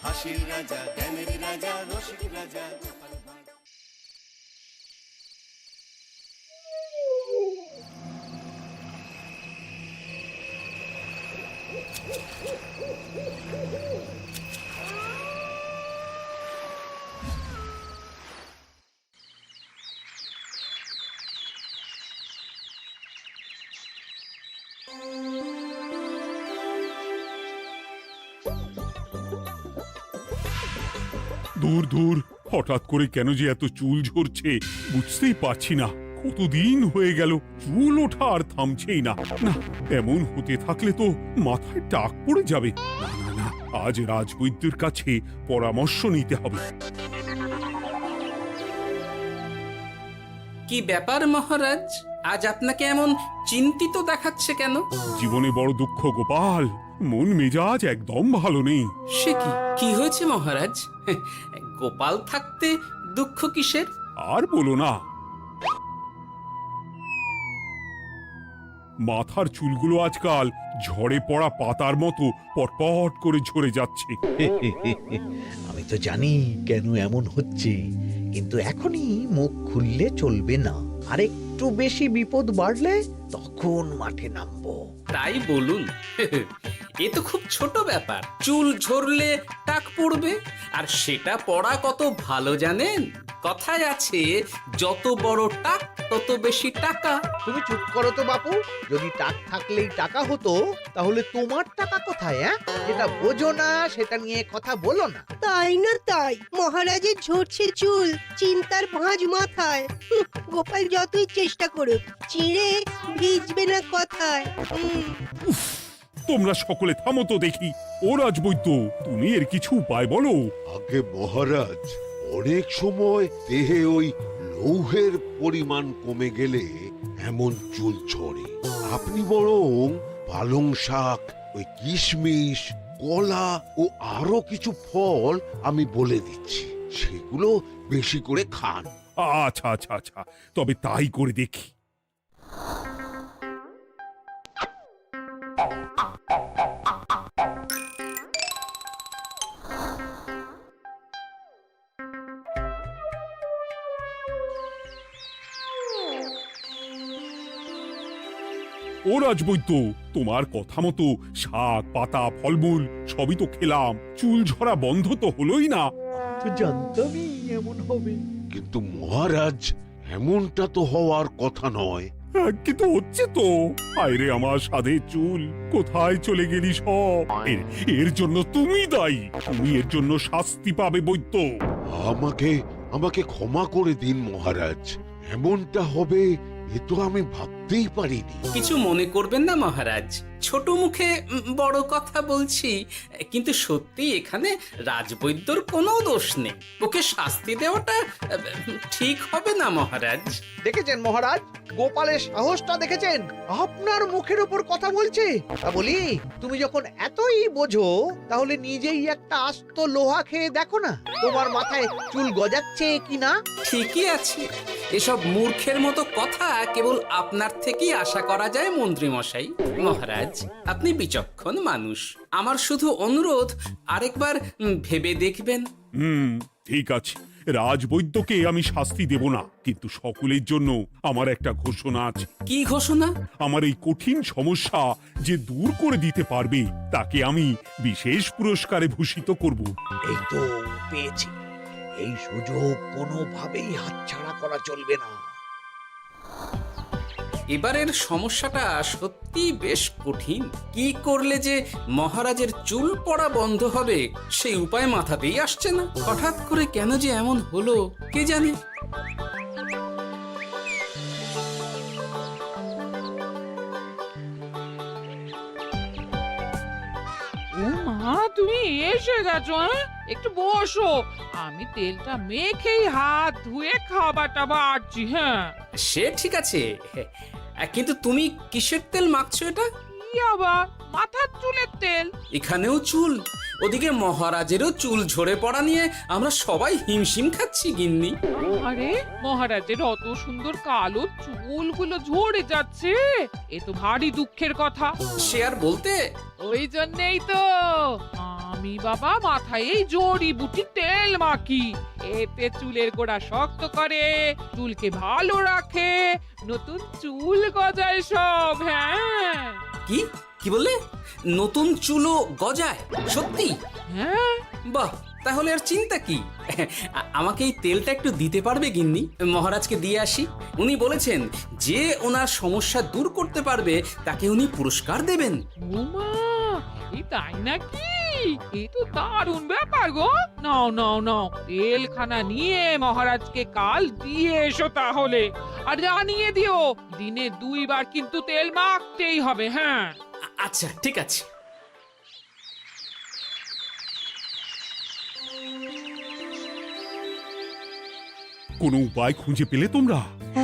হাসির রাজা, জ্ঞানের রাজা, রসিক রাজা। দূর দূর, হঠাৎ করে কেন যে এত চুল ঝরছে বুঝতেই পারছি না। কতদিন হয়ে গেল চুল ওঠা আর থামছেই না। না, এমন হতে থাকলে তো মাথায় টাক পড়ে যাবে। না না না, আজ রাজবৈদ্যের কাছে পরামর্শ নিতে হবে। কি ব্যাপার মহারাজ, আজ আপনাকে এমন চিন্তিত দেখাচ্ছে কেন? জীবনে বড় দুঃখ গোপাল, মন মেজাজ একদম ভালো নেই। সে কি কি হয়েছে মহারাজ? গোপাল থাকতে দুঃখ কিসের? আর বলো না, মাথার চুলগুলো আজকাল ঝড়ে পড়া পাতার মতো পটপট করে ঝরে যাচ্ছে। আমি তো জানি কেন এমন হচ্ছে, কিন্তু এখনই মুখ খুললে চলবে না। আর একটু বেশি বিপদ বাড়লে তখন মাঠে নামবো। তাই বলুন। এ তো খুব ছোট ব্যাপার। চুল ঝরলে টাক পড়বে, আর সেটা পড়া কত ভালো জানেন? কথায় আছে, যত বড় টাক তত বেশি টাকা। তুমি চুপ করো তো বাপু। যদি টাক থাকলেই টাকা হতো, তাহলে তোমার টাকা কোথায়? যেটা বোঝো না সেটা নিয়ে কথা বলো না। তাই না তাই, মহারাজের ঝরছে চুল, চিন্তার ভাঁজ মাথায়। গোপাল যতই চেষ্টা করুক, চিড়ে ভিজবে না কথায়। তোমরা সকলে থামো তো দেখি। ও রাজবৈদ্য, তুমি এর কিছু উপায় বলো। আগে মহারাজ, অনেক সময় দেহে ওই লৌহের পরিমাণ কমে গেলে এমন চুল ঝরে। আপনি বরং পালং শাক, ওই কিশমিশ, কলা ও আরো কিছু ফল আমি বলে দিচ্ছি, সেগুলো বেশি করে খান। আচ্ছা আচ্ছা আচ্ছা, তবে তাই করে দেখি। ও রাজবৈদ্য, তোমার কথা মতো শাক পাতা ফলমূল সবই তো খেলাম, চুল ঝরা বন্ধ তো হলোই না। তো জানতামই এমন হবে। কিন্তু মহারাজ, এমনটা তো হওয়ার কথা নয়। কিন্তু হচ্ছে তো। আরে আমার সাধে চুল, কোথায় চলে গেলি সব? এর জন্য তুমি দায়ী। তুমি এর জন্য শাস্তি পাবে বৈদ্য। আমাকে আমাকে ক্ষমা করে দিন মহারাজ। এমনটা হবে এ তো আমি ভাবতেই পারিনি। কিছু মনে করবেন না মহারাজ, ছোট মুখে বড় কথা বলছি। কিন্তু সত্যি এখানে রাজবৈদ্যর কোনো দোষ নেই। ওকে শাস্তি দেওয়াটা ঠিক হবে না মহারাজ। দেখেছেন মহারাজ, গোপালের সাহসটা দেখেছেন? আপনার মুখের উপর কথা বলছে। তা বলি, তুমি যখন এতই বোঝো, তাহলে নিজেই একটা আস্ত লোহা খেয়ে দেখো না, তোমার মাথায় চুল গজাচ্ছে কিনা। ঠিকই আছে, এসব মূর্খের মতো কথা কেবল আপনার থেকেই আশা করা যায় মন্ত্রী মশাই। মহারাজ, আপনি বিচক্ষণ মানুষ। আমার শুধু অনুরোধ, আরেকবার ভেবে দেখবেন। ঠিক আছে, রাজবৈদ্যকে আমি শাস্তি দেব না, কিন্তু সকলের জন্য আমার একটা ঘোষণা আছে। কি ঘোষণা? আমার এই কঠিন সমস্যা যে দূর করে দিতে পারবে, তাকে আমি বিশেষ পুরস্কারে ভূষিত করব। এই তো পেয়েছি। এই সুযোগ কোনোভাবেই হাতছাড়া করা চলবে না। এবারের সমস্যাটা সত্যি বেশ কঠিন। কি করলে যে মহারাজের চুল পড়া বন্ধ হবে সেই উপায় মাথাতেই আসছে না। হঠাৎ করে কেন যে এমন হলো কে জানে। ও মা, তুমি এসে গেছো? একটু বসো, আমি তেলটা মেখেই হাত ধুয়ে খাবারটা বাড়ছি। হ্যাঁ, সে ঠিক আছে, কিন্তু তুমি কিসের তেল মাখছো এটা? কি আবার মাথার চুলের তেল? এখানেও চুল, ওদিকে মহারাজেরও চুল ঝরে পড়া নিয়ে আমরা সবাই হিমশিম খাচ্ছি গিন্নি। আরে, মহারাজের অত সুন্দর কালো চুলগুলো ঝরে যাচ্ছে, এ তো ভারী দুঃখের কথা। সে আর বলতে। ওই জন্যই তো আমি বাবা মাথায় এই জড়িবুটি তেল মাখি। এতে চুলের গোড়া শক্ত করে, চুলকে ভালো রাখে, নতুন চুল গজায় সব। হ্যাঁ কি কি বললে? নতুন চুলও গজায়? সত্যি? হ্যাঁ, বাহ, তাহলে আর চিন্তা কি? আমাকে এই তেলটা একটু দিতে পারবে গিন্নি? মহারাজকে দিয়ে আসি। উনি বলেছেন যে ওনার সমস্যা দূর করতে পারবে তাকে উনি পুরস্কার দেবেন। ওমা, এই তাই নাকি? এ তো দারুণ ব্যাপার গো। নাও নাও নাও, তেলখানা নিয়ে মহারাজকে কাল দিয়ে এসো তাহলে। আর জানিয়ে দিও, দিনে 2 বার কিন্তু তেল মাখতেই হবে। হ্যাঁ, আচ্ছা, ঠিক আছে। কোনো উপায় খুঁজে পেলে তোমরা?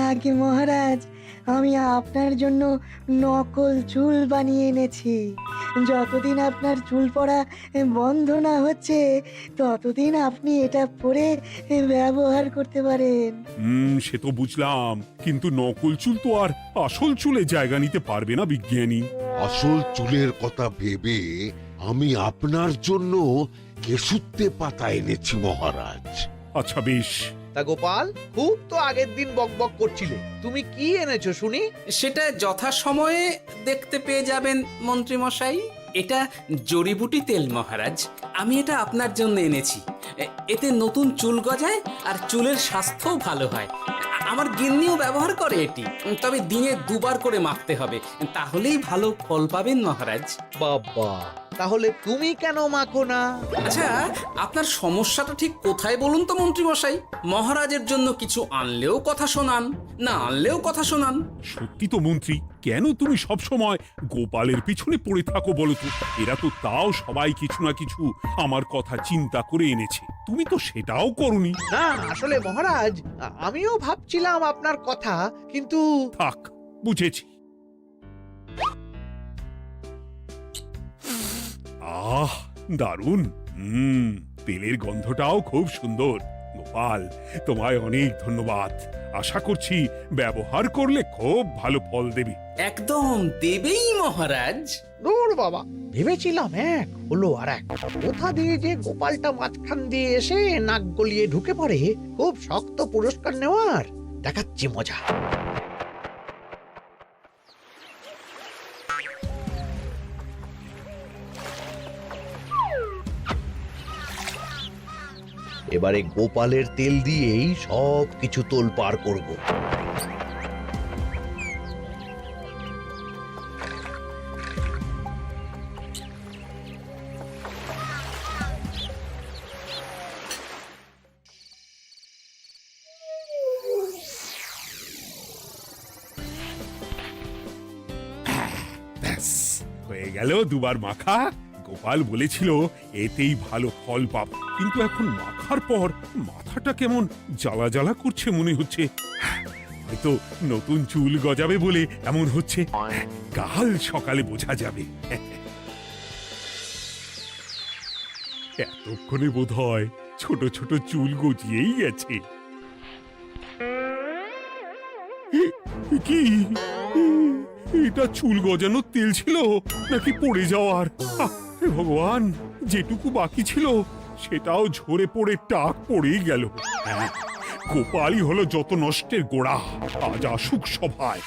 আগে মহারাজ, আমি আপনার জন্য নকল চুল বানিয়ে এনেছি। যতদিন আপনার চুল পড়া বন্ধ না হচ্ছে ততদিন আপনি এটা পরে ব্যবহার করতে পারেন। সে তো বুঝলাম, কিন্তু নকল চুল তো আর আসল চুলে জায়গা নিতে পারবে না বিজ্ঞানী। আসল চুলের কথা ভেবে আমি আপনার জন্য কেশুত্তে পাতা এনেছি মহারাজ। আচ্ছা বেশ। তা গোপাল, খুব তো আগের দিন বকবক করছিলে, তুমি কি এনেছো শুনি? সেটা যথাসময়ে দেখতে পেয়ে যাবেন মন্ত্রী মশাই। এটা জড়িবুটি তেল মহারাজ। আমি এটা আপনার জন্য এনেছি। এতে নতুন চুল গজায় আর চুলের স্বাস্থ্যও ভালো হয়। আমার গিন্নিও ব্যবহার করে এটি, তবে দিনে 2 বার করে মাখতে হবে, তাহলেই ভালো ফল পাবেন মহারাজ। বাবা, তাহলে তুমি কেন মাখো না? আচ্ছা, আপনার সমস্যাটা ঠিক কোথায় বলুন তো মন্ত্রী মশাই? মহারাজের জন্য কিছু আনলেও কথা শোনান, না আনলেও কথা শোনান। সত্যি তো মন্ত্রী, কেন তুমি সব সময় গোপালের পিছনে পড়ে থাকো বলো তো? এরা তো তাও সবাই কিছু না কিছু আমার কথা চিন্তা করে এনেছে, তুমি তো সেটাও করনি। না, আসলে মহারাজ, আমিও ভাবছিলাম আপনার কথা, কিন্তু থাক, বুঝেছি। আহ, দারুণ। তেলের গন্ধটাও খুব সুন্দর। গোপাল, তোমায় অনেক ধন্যবাদ। আশা করছি ব্যবহার করলে খুব ভালো ফল দেবে। একদম দেবেই মহারাজ। দূর বাবা, ভেবেছিলাম এক, হলো আর এক। কোথা দিয়ে যে গোপালটা মাঝখান দিয়ে এসে নাক গলিয়ে ঢুকে পড়ে, খুব শক্ত পুরস্কার নেওয়ার। দেখাচ্ছি মজা। এবারে গোপালের তেল দিয়েই সব কিছু তোলপাড় করব। ব্যাস, হয়ে গেল 2 বার মাখা। গোপাল বলেছিল এতেই ভালো ফল পাব, কিন্তু এখন মাখার পর মাথাটা কেমন জ্বালা জ্বালা করছে মনে হচ্ছে। হয়তো নতুন চুল গজাবে বলে এমন হচ্ছে। কাল সকালে বোঝা যাবে। এতক্ষণে বোধহয় ছোট ছোট চুল গজিয়েই গেছে। কি এটা চুল গজানোর তেল ছিল নাকি পড়ে যাওয়ার? হে ভগবান, যেটুকু বাকি ছিল সেটাও ঝরে পড়ে টাক পড়েই গেল। হ্যাঁ, গোপালই হলো যত নষ্টের গোড়া। আজ আসুক সভায়।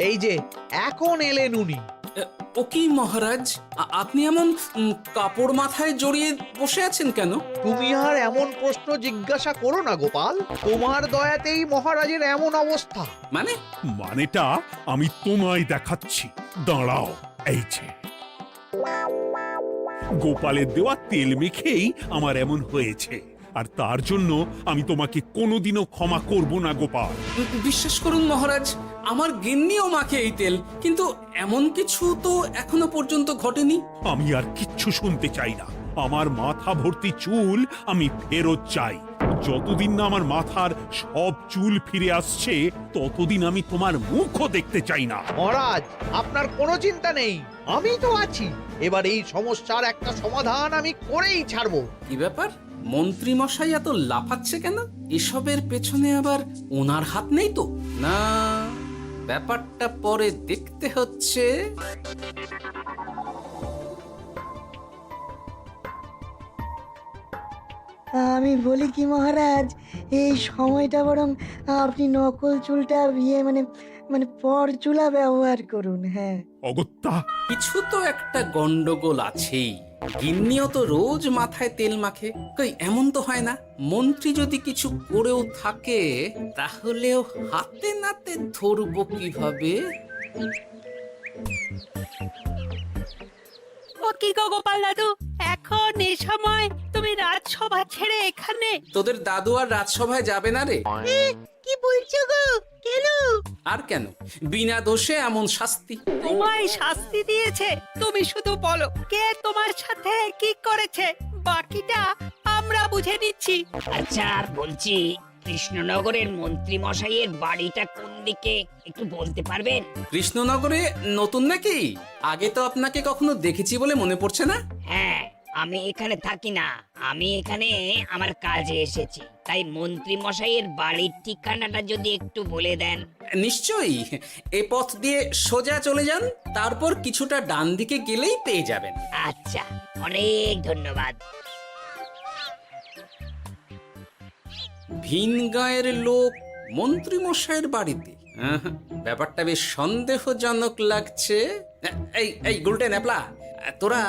এই যে এখন এলেন উনি। ও কি মহারাজ, আপনি এমন কাপড় মাথায় জড়িয়ে বসে আছেন কেন? তুমি আর এমন প্রশ্ন জিজ্ঞাসা করো না গোপাল, তোমার দয়াতেই মহারাজের এমন অবস্থা। মানেটা আমি তোমায় দেখাচ্ছি, দাঁড়াও। এই যে গোপালের দেওয়া তেল মেখেই আমার এমন হয়েছে, আর তার জন্য আমি তোমাকে কোনোদিনও ক্ষমা করব না গোপাল। বিশ্বাস করুন মহারাজ, আমার গিন্নিও মাখে এই তেল, কিন্তু এমন কিছু তো এখনো পর্যন্ত ঘটেনি। আমি আর কিচ্ছু শুনতে চাই না। আমার মাথা ভর্তি চুল আমি ফেরত চাই। যতদিন না আমার মাথার সব চুল ফিরে আসছে ততদিন আমি তোমার মুখও দেখতে চাই না। মহারাজ, আপনার কোনো চিন্তা নেই, আমি তো আছি। এবার এই সমস্যার একটা সমাধান আমি করেই ছাড়বো। কি ব্যাপার, মন্ত্রী মশাই এত লাফাচ্ছে কেন? এসবের পেছনে আবার ওনার হাত নেই তো? না, ব্যাপারটা পরে দেখতে হচ্ছে। আমি বলি কি মহারাজ, এই সময়টা বরং আপনি নকল চুলটা মানে মানে পর চুলা ব্যবহার করুন। হ্যাঁ, অগত্যা কিছু তো একটা গন্ডগোল আছেই। গিন্নিও তো রোজ মাথায় তেল মাখে, কই এমন তো হয় না। মন্ত্রী যদি কিছু করেও থাকে তাহলেও হাতে নাতে ধরবো কিভাবে? ও কি গো গোপাল দাদু, এখন এই সময় তুমি রাজসভা ছেড়ে এখানে? তোদের দাদু আর রাজসভায় যাবে না রে? কি বলছো গো? কেন? আর কেন, বিনা দোষে এমন শাস্তি। তোমায় শাস্তি দিয়েছে? তুমি শুধু বলো কে তোমার সাথে কি করেছে, বাকিটা আমরা বুঝে নিচ্ছি। আচ্ছা বলছি, কৃষ্ণনগরের মন্ত্রী মশাইয়ের বাড়িটা কোন দিকে একটু বলতে পারবেন? কৃষ্ণনগরে নতুন নাকি? আগে তো আপনাকে কখনো দেখেছি বলে মনে পড়ছে না। হ্যাঁ, আমি এখানে থাকি না, আমি এখানে আমার কাজে এসেছি, তাই মন্ত্রী মশাইয়ের বাড়ির ঠিকানাটা যদি একটু বলে দেন। নিশ্চয়ই, এ পথ দিয়ে সোজা চলে যান, তারপর কিছুটা ডান দিকে গেলেই পেয়ে যাবেন। আচ্ছা, অনেক ধন্যবাদ। ভিন গাঁয়ের লোক মন্ত্রী মশাইয়ের বাড়িতে, ব্যাপারটা বেশ সন্দেহজনক লাগছে। এই এই গুলটে ন্যাপলা, তোরা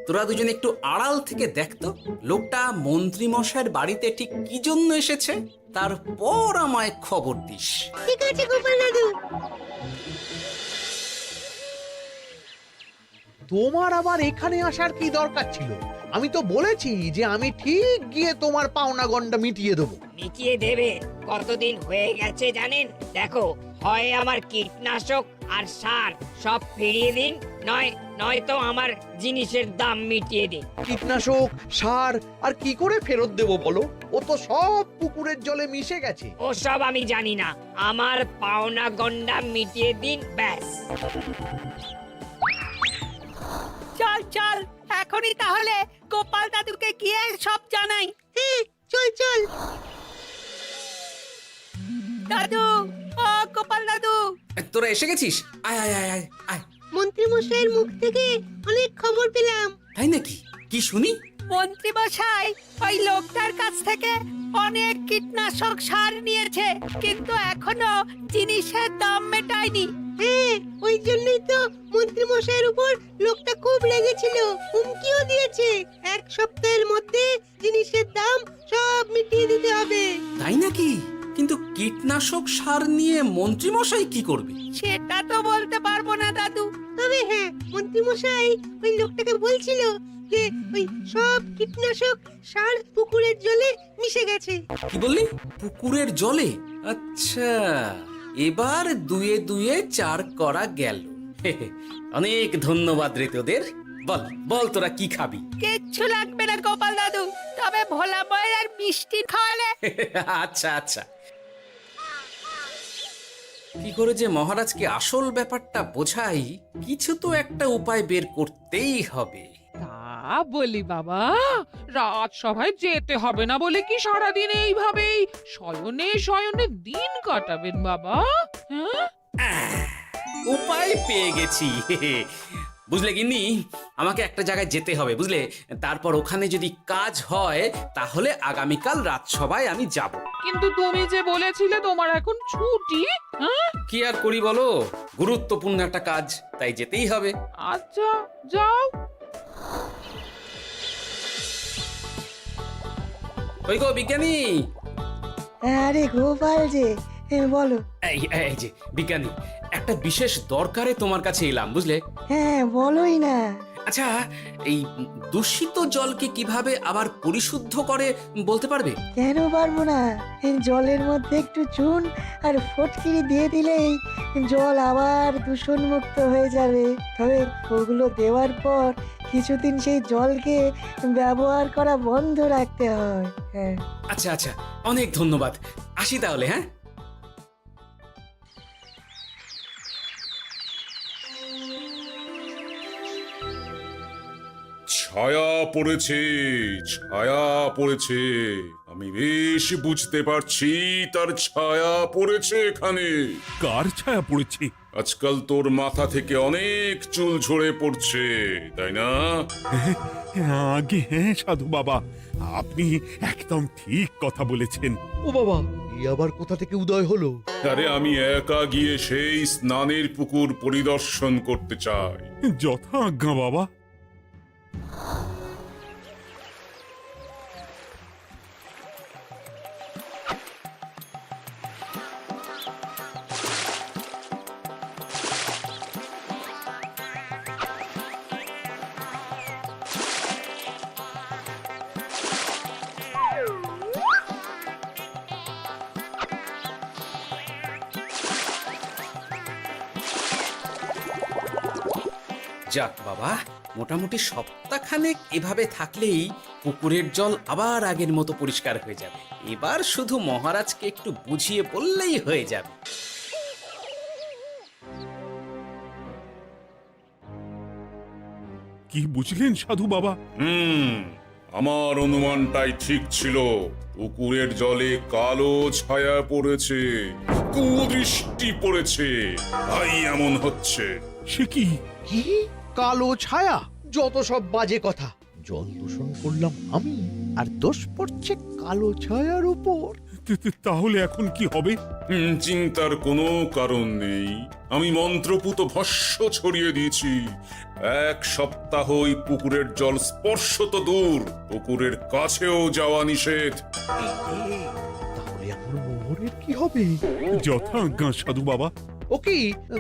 তোরা দুজন একটু আড়াল থেকে দেখতো লোকটা মন্ত্রী মশাইয়ের বাড়িতে ঠিক কি জন্য এসেছে, তারপর আমায় খবর দিস। ঠিক আছে গোপাল দাদু। তোমার আবার এখানে আসার কি দরকার ছিল? আমি তো বলেছি যে আমি ঠিক গিয়ে তোমার পাওনা গন্ডা মিটিয়ে দেবো। মিটিয়ে দেবে? কতদিন হয়ে গেছে জানেন? দেখো, হয় আমার কীটনাশক আর সার সব ফিরিয়ে দিন, নয়তো আমার জিনিসের দাম মিটিয়ে দিন। কীটনাশক, সার আর কি করে ফেরত দেবো বলো? ও তো সব পুকুরের জলে মিশে গেছে। ওসব আমি জানি না, আমার পাওনা গন্ডা মিটিয়ে দিন, ব্যাস। চল চল, এখনই তাহলে গোপাল দাদুকে গিয়ে সব জানাই। হ্যাঁ, চল চল। দাদু, ও গোপাল দাদু, তোরা এসে গেছিস? আয় আয় আয় আয় আয়। মন্ত্রী মশাইয়ের মুখ থেকে অনেক খবর পেলাম। তাই নাকি? কি শুনি? মন্ত্রী মশাই ওই লোকটার কাছ থেকে অনেক কীটনাশক সার নিয়েছে, কিন্তু এখনো জিনিসের দাম মেটায়নি। হ্যাঁ, ওই জন্যই তো মন্ত্রী মশাইয়ের উপর লোকটা খুব রেগেছিল, হুমকিও দিয়েছে এক সপ্তাহের মধ্যে জিনিসের দাম সব মিটিয়ে দিতে হবে। তাই নাকি? কিন্তু কীটনাশক সার নিয়ে মন্ত্রী মশাই কি করবে? সেটা তো বলতে পারবো না দাদু, তবে হ্যাঁ, মন্ত্রী মশাই ওই লোকটাকে বলছিল যে ওই সব কীটনাশক সার পুকুরের জলে মিশে গেছে। কি বললি? পুকুরের জলে? আচ্ছা, এবার দুয়ে দুয়ে চার করা গেল। অনেক ধন্যবাদ রে তোদের। বল বল, তোরা কি খাবি? কিচ্ছু লাগবে না গোপাল দাদু, তবে ভোলা বয়ের আর মিষ্টি খাওয়ালে। আচ্ছা আচ্ছা। কি করে যে মহারাজকে আসল ব্যাপারটা বোঝাই, কিছু তো একটা উপায় বের করতেই হবে। তা বলি বাবা, রাজসভায় যেতে হবে না বলে কি সারাদিন এইভাবেই শয়নে শয়নে দিন কাটাবেন বাবা? হ্যাঁ, উপায় পেয়ে গেছি। বুঝলে গিন্নি, আমাকে একটা জায়গায় যেতে হবে, বুঝলে? তারপর ওখানে যদি কাজ হয় তাহলে আগামীকাল রাজসভায় আমি যাব। কিন্তু তুমি যে বলেছিলে তোমার এখন ছুটি। হ্যাঁ, কি আর করি বলো, গুরুত্বপূর্ণ একটা কাজ, তাই যেতেই হবে। আচ্ছা যাও। ওই গো বিজ্ঞানী, আরে গোপাল যে, বলো। এই এই যে বিজ্ঞানী, একটা বিশেষ দরকারে তোমার কাছে এলাম, বুঝলে? হ্যাঁ, বলোই না। আচ্ছা, এই দূষিত জলকে কিভাবে আবার পরিশুদ্ধ করে বলতে পারবে? কেন পারবো না? এই জলের মধ্যে একটু চুন আর ফটকিরি দিয়ে দিলেই জল আবার দূষণমুক্ত হয়ে যাবে। তবে ওগুলো দেওয়ার পর কিছুদিন সেই জলকে ব্যবহার করা বন্ধ রাখতে হয়। হ্যাঁ, আচ্ছা আচ্ছা, অনেক ধন্যবাদ, আসি তাহলে। হ্যাঁ, ছায়া পড়েছে, ছায়া পড়েছে। আমি বেশ বুঝতে পারছি তার ছায়া পড়েছে এখানে। কার ছায়া পড়েছে? আজকাল তোর মাথা থেকে অনেক চুল ঝরে পড়ছে, তাই না? আগে হ্যাঁ সাধু বাবা, আপনি একদম ঠিক কথা বলেছেন। ও বাবা, এই আবার কোথা থেকে উদয় হলো? আরে আমি একা গিয়ে সেই স্নানের পুকুর পরিদর্শন করতে চাই। যথা আজ্ঞা বাবা। যাক বাবা, মোটামুটি সপ্তাহখানেক এভাবে থাকলেই পুকুরের জল আবার আগের মতো পরিষ্কার হয়ে যাবে। এবার শুধু মহারাজকে একটু বুঝিয়ে বললেই হয়ে যাবে। কি বুঝলেন সাধু বাবা? আমার অনুমানটাই ঠিক ছিল। পুকুরের জলে কালো ছায়া পড়েছে, কুদৃষ্টি পড়েছে, তাই এমন হচ্ছে। সে কি? কি কালো ছায়া? যত সব বাজে কথা। জল দূষণ করলাম আমি, আর দোষ পড়ছে কালো ছায়ার উপর। তাহলে এখন কি হবে? চিন্তার কোনো কারণ নেই। আমি মন্ত্রপুত ভস্য ছড়িয়ে দিয়েছি। 1 সপ্তাহ ওই পুকুরের জল স্পর্শ তো দূর, পুকুরের কাছেও যাওয়া নিষেধ। তাহলে আমার মোহরের কি হবে? যথা আজ্ঞা সাধু বাবা। ও কি,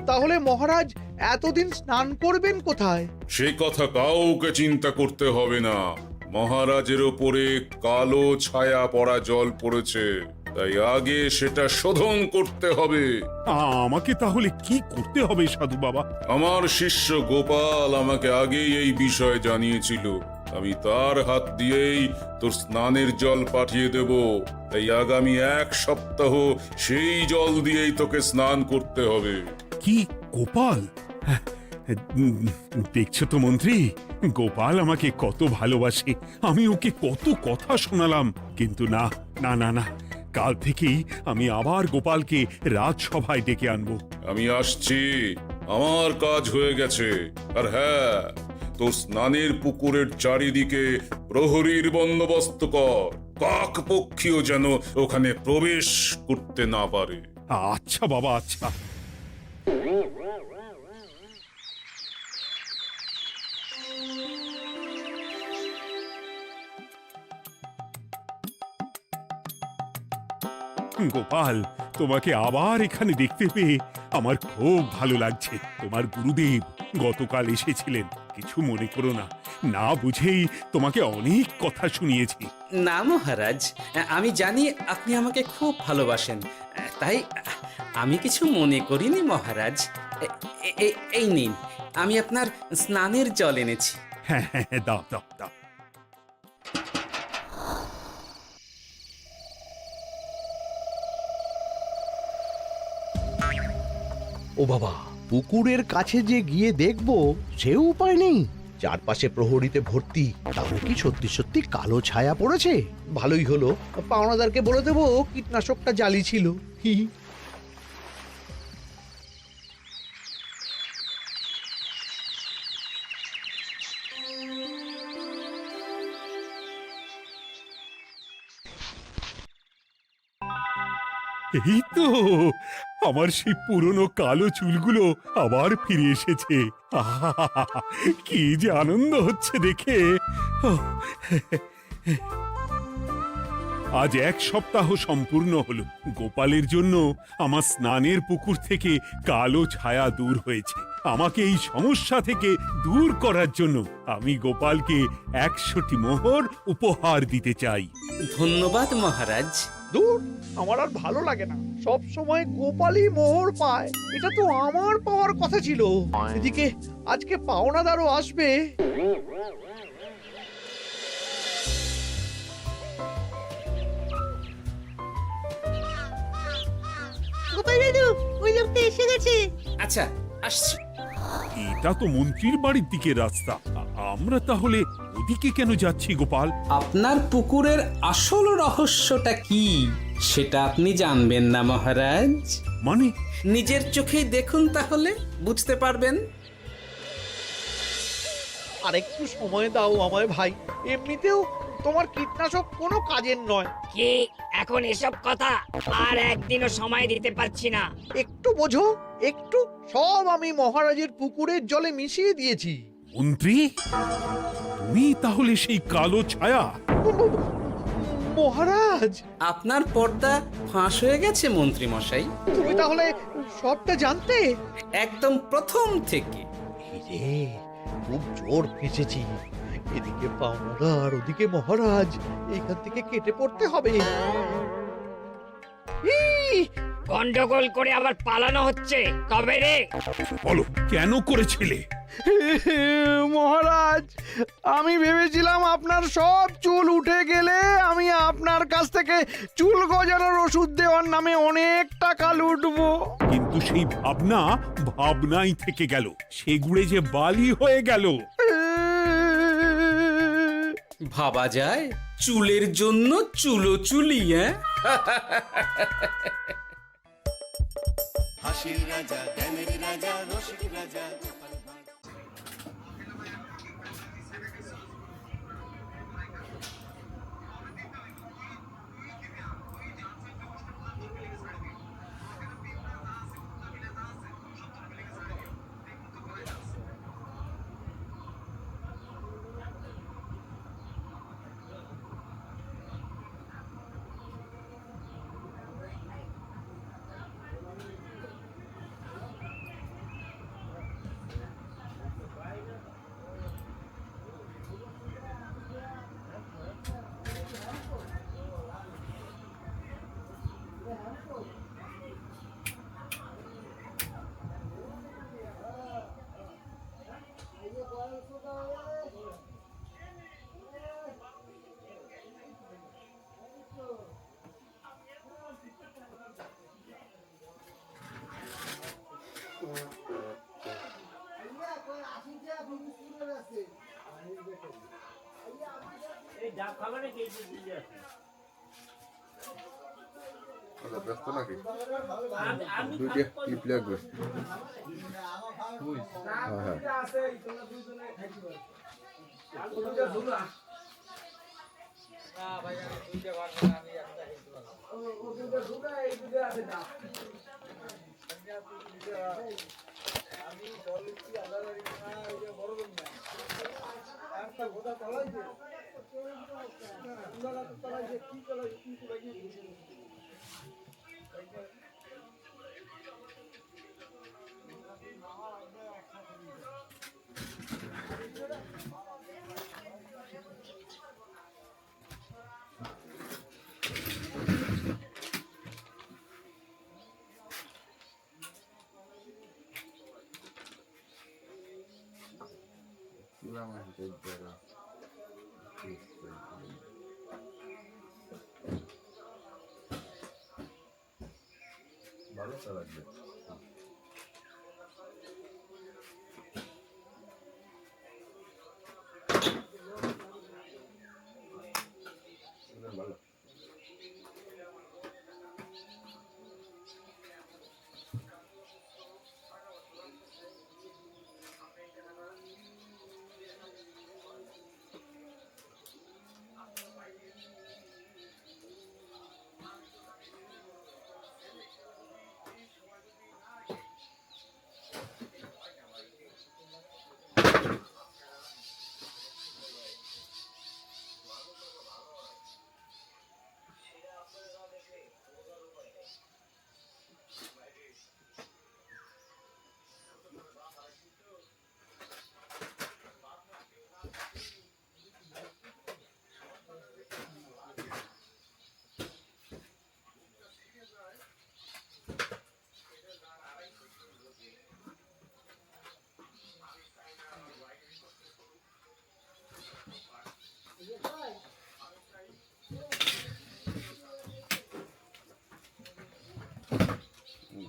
তাহলে মহারাজ এতদিন স্নান করবেন কোথায়? সে কথা কাউকে চিন্তা করতে হবে না। মহারাজের ওপরে কালো ছায়া পড়া জল পড়েছে, তাই আগে সেটা শোধন করতে হবে। আমাকে তাহলে কি করতে হবে সাধু বাবা? আমার শিষ্য গোপাল আমাকে আগেই এই বিষয় জানিয়েছিল। আমি তার হাত দিয়েই তোর স্নানের জল পাঠিয়ে দেব। তাই আগামী 1 সপ্তাহ সেই জল দিয়েই তোকে স্নান করতে হবে। কি গোপাল? দেখছো তো মন্ত্রী, গোপাল আমাকে কত ভালোবাসে। আমি ওকে কত কথা শোনালাম, কিন্তু না না না না, কাল থেকেই আমি আবার গোপালকে রাজসভায় ডেকে আনবো। আমি আসছি, আমার কাজ হয়ে গেছে। আর হ্যাঁ, তোর স্নানের পুকুরের চারিদিকে প্রহরীর বন্দোবস্ত কর। কাক পক্ষীও যেন ওখানে প্রবেশ করতে না পারে। আচ্ছা বাবা, আচ্ছা। গোপাল, তোমাকে আবার এখানে দেখতে পেয়ে আমার খুব ভালো লাগছে। তোমার গুরুদেব গতকাল এসেছিলেন, কিছু মনে করো না। না বুঝেই তোমাকে অনেক কথা শুনিয়েছি। না মহারাজ, আমি জানি আপনি আমাকে খুব ভালোবাসেন, তাই আমি কিছু মনে করিনি মহারাজ। এই নিন, আমি আপনার স্নানের জল এনেছি। হ্যাঁ হ্যাঁ, দাও দাও দাও। ও বাবা, পুকুরের কাছে যে গিয়ে দেখবো সে উপায় নেই। চারপাশে প্রহরীতে ভর্তি, তাহলে কি সত্যি সত্যি কালো ছায়া পড়েছে? ভালোই হলো, পাওনাদারকে বলে দেবো কীটনাশকটা জালি ছিল। হি হি। এই তো আমার সেই পুরনো কালো চুলগুলো আবার ফিরে এসেছে। আহা, কি যে আনন্দ হচ্ছে দেখে। আজ 1 সপ্তাহ সম্পূর্ণ হলো। গোপালের জন্য আমার স্নানের পুকুর থেকে কালো ছায়া দূর হয়েছে। আমাকে এই সমস্যা থেকে দূর করার জন্য আমি গোপালকে 100টি মোহর উপহার দিতে চাই। ধন্যবাদ মহারাজ। দূর, আমার আর ভালো লাগে না। সব সময় গোপালই মোহর পায়, এটা তো আমার পাওয়ার কথা ছিল। এদিকে আজকে পাওনাদারও আসবে। গোপাল দাদু, ওই লোকটা এসে গেছে। আচ্ছা, আসছি। এটা তো মন্ত্রীর বাড়ির দিকে রাস্তা। আমরা তাহলে ওদিকে এদিকে কেন যাচ্ছি গোপাল? আপনার পুকুরের আসল রহস্যটা কি সেটা আপনি জানবেন না মহারাজ? মানে নিজের চোখেই দেখুন, তাহলে বুঝতে পারবেন। আর একটু সময় দাও আমায় ভাই, এমনিতেও তোমার কীটনাশক কোনো কাজের নয়। কি এখন এসব কথা? আর একদিনও সময় দিতে পারছি না। একটু বোঝো, একটু। সব আমি মহারাজের পুকুরের জলে মিশিয়ে দিয়েছি। মন্ত্রী, তুমি তাহলে সেই কালো ছায়া? মহারাজ, আপনার পর্দা ফাঁস হয়ে গেছে মন্ত্রী মশাই। তুমি তাহলে সবটা জানতে? একদম প্রথম থেকে। রে, খুব জোর ফেঁসেছি। এদিকে পাওনাদার, ওদিকে মহারাজ, এখান থেকে কেটে পড়তে হবে। গন্ডগোল করে আবার পালানো হচ্ছে তবে রে। বলো, কেন করেছিলে? মহারাজ, আমি ভেবেছিলাম আপনার সব চুল উঠে গেলে আমি আপনার কাছ থেকে চুল গজানোর ওষুধ দেওয়ার নামে অনেক টাকা লুটবো। কিন্তু সেই ভাবনা ভাবনাই থেকে গেল, সেগুড়ে যে বালি হয়ে গেল। ভাবা যায় চুলের জন্য চুলোচুলি, হ্যাঁ? হাসির রাজা জ্ঞানের রাজা রসিক রাজা ব্যস্ত নাকি? দুইটা টিপ লাগবে। হ্যাঁ ভালো লাগবে। ভালো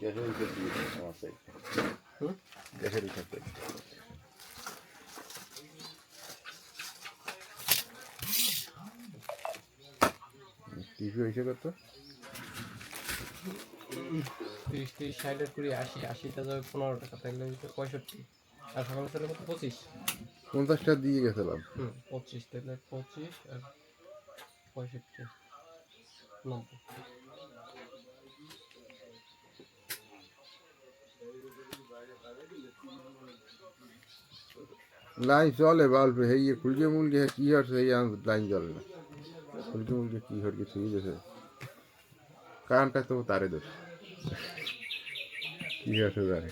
গ্যাসের উপর দিয়ে আমার সাইড গ্যাসের উপর টিভি হয়েছে কত? 30 60 করে 80 80টা যাবে 15 টাকা, তাহলে হচ্ছে 65। আর সকালে তাহলে কত 25? 50টা দিয়ে গেছিলাম। 25, তাহলে 25 আর 65 90। লাইন চলে বাল্ব এই খুলকে মুলকে কি হচ্ছে এই লাইন চলে না, খুলকে মুলকে কি হচ্ছে তুই গেছে কারণটা তো তারে দোষ কি হচ্ছে জানি।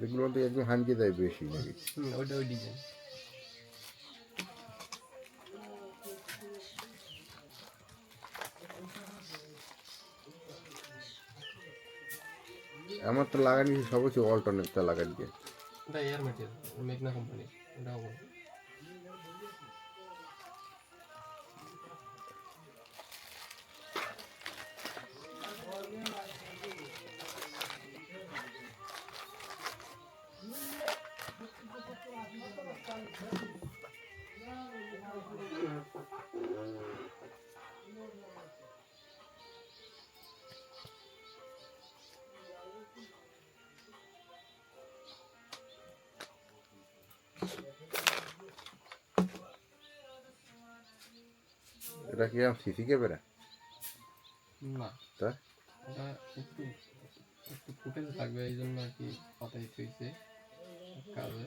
এগুলোর মধ্যে একদম হানকে দেয় বেশি নাকি? ওইটা ওই ডিজাইন। আমার তো লাগানি সব হচ্ছে অল্টারনেটটা লাগানি। এটা এয়ার ম্যাটেরিয়াল, মেঘনা কোম্পানি। এটাও বল। এটা কি আমার সিসি ক্যামেরা? না, তা এটা একটু একটু ফুটেজ লাগবে, এই জন্য আর কি পাতাই থইছে কাজে।